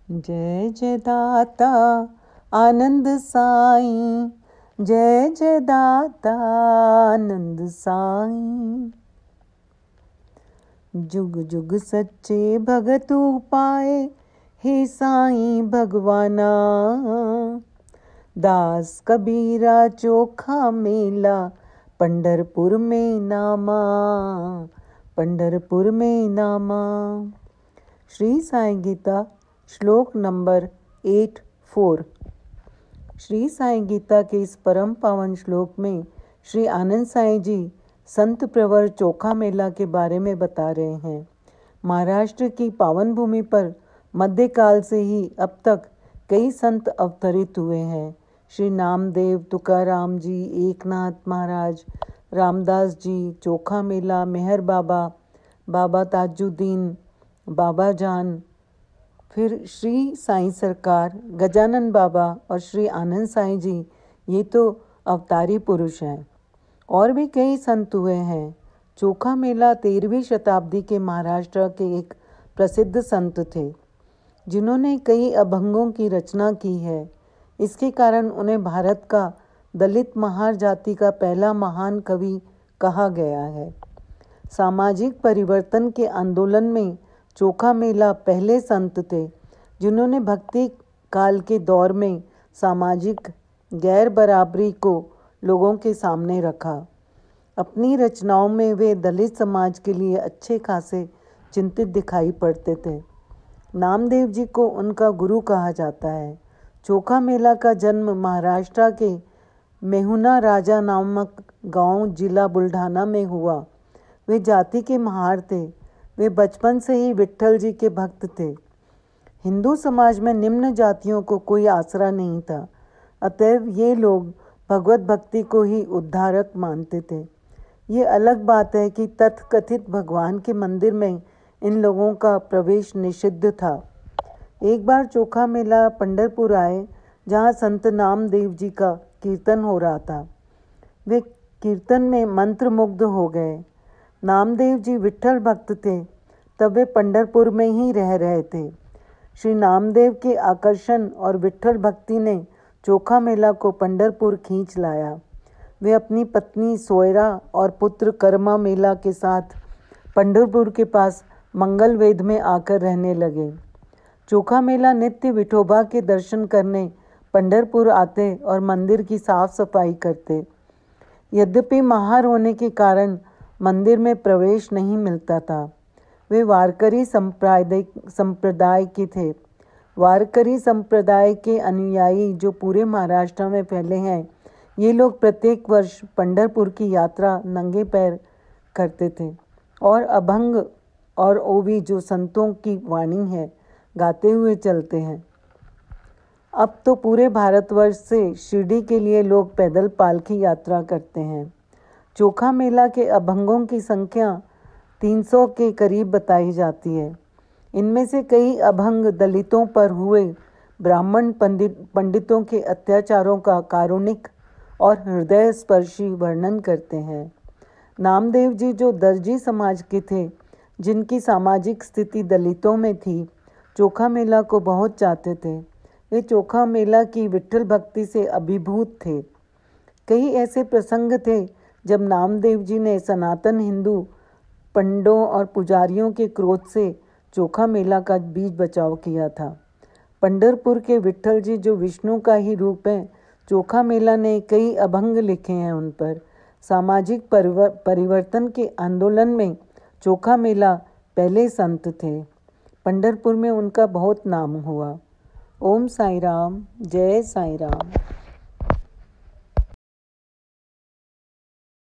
जय जय दाता आनंद साईं, जय जय दाता आनंद साईं। जुग जुग सच्चे भगत पाए, हे साईं भगवाना। दास कबीरा चोखा मेला, पंढरपुर में नामा, पंढरपुर में नामा। श्री साई गीता श्लोक नंबर 84। श्री साई गीता के इस परम पावन श्लोक में श्री आनंद साई जी संत प्रवर चोखा मेला के बारे में बता रहे हैं। महाराष्ट्र की पावन भूमि पर मध्यकाल से ही अब तक कई संत अवतरित हुए हैं। श्री नामदेव, तुकाराम जी, एकनाथ महाराज, रामदास जी, चोखा मेला, मेहर बाबा, बाबा ताजुद्दीन, बाबा जान, फिर श्री साईं सरकार, गजानन बाबा और श्री आनंद साईं जी, ये तो अवतारी पुरुष हैं। और भी कई संत हुए हैं। चोखा मेला 13वीं शताब्दी के महाराष्ट्र के एक प्रसिद्ध संत थे, जिन्होंने कई अभंगों की रचना की है। इसके कारण उन्हें भारत का दलित महार जाति का पहला महान कवि कहा गया है। सामाजिक परिवर्तन के आंदोलन में चोखा मेला पहले संत थे, जिन्होंने भक्ति काल के दौर में सामाजिक गैर बराबरी को लोगों के सामने रखा। अपनी रचनाओं में वे दलित समाज के लिए अच्छे खासे चिंतित दिखाई पड़ते थे। नामदेव जी को उनका गुरु कहा जाता है। चोखा मेला का जन्म महाराष्ट्र के मेहुना राजा नामक गांव, जिला बुल्ढाना में हुआ। वे जाति के महार थे। वे बचपन से ही विट्ठल जी के भक्त थे। हिंदू समाज में निम्न जातियों को कोई आसरा नहीं था, अतएव ये लोग भगवत भक्ति को ही उद्धारक मानते थे। ये अलग बात है कि तथाकथित भगवान के मंदिर में इन लोगों का प्रवेश निषिद्ध था। एक बार चोखा मेला पंढरपुर आए, जहाँ संत नामदेव जी का कीर्तन हो रहा था। वे कीर्तन में मंत्रमुग्ध हो गए। नामदेव जी विट्ठल भक्त थे, तब वे पंढरपुर में ही रह रहे थे। श्री नामदेव के आकर्षण और विट्ठल भक्ति ने चोखा मेला को पंढरपुर खींच लाया। वे अपनी पत्नी सोयरा और पुत्र कर्मा मेला के साथ पंढरपुर के पास मंगलवेद में आकर रहने लगे। चोखा मेला नित्य विठोबा के दर्शन करने पंढरपुर आते और मंदिर की साफ सफाई करते। यद्यपि महार होने के कारण मंदिर में प्रवेश नहीं मिलता था। वे वारकरी संप्रदाय के थे। वारकरी संप्रदाय के अनुयायी जो पूरे महाराष्ट्र में फैले हैं, ये लोग प्रत्येक वर्ष पंढरपुर की यात्रा नंगे पैर करते थे और अभंग और ओवी, जो संतों की वाणी है, गाते हुए चलते हैं। अब तो पूरे भारतवर्ष से शिरडी के लिए लोग पैदल पालकी यात्रा करते हैं। चोखा मेला के अभंगों की संख्या 300 के करीब बताई जाती है। इनमें से कई अभंग दलितों पर हुए ब्राह्मण पंडितों के अत्याचारों का कारुणिक और हृदय स्पर्शी वर्णन करते हैं। नामदेव जी, जो दर्जी समाज के थे, जिनकी सामाजिक स्थिति दलितों में थी, चोखा मेला को बहुत चाहते थे। वे चोखा मेला की विट्ठल भक्ति से अभिभूत थे। कई ऐसे प्रसंग थे जब नामदेव जी ने सनातन हिंदू पंडों और पुजारियों के क्रोध से चोखा मेला का बीज बचाव किया था। पंढरपुर के विट्ठल जी, जो विष्णु का ही रूप है, चोखा मेला ने कई अभंग लिखे हैं उन पर। सामाजिक परिवर्तन के आंदोलन में चोखा मेला पहले संत थे। पंढरपुर में उनका बहुत नाम हुआ। ओम साई राम, जय साई राम।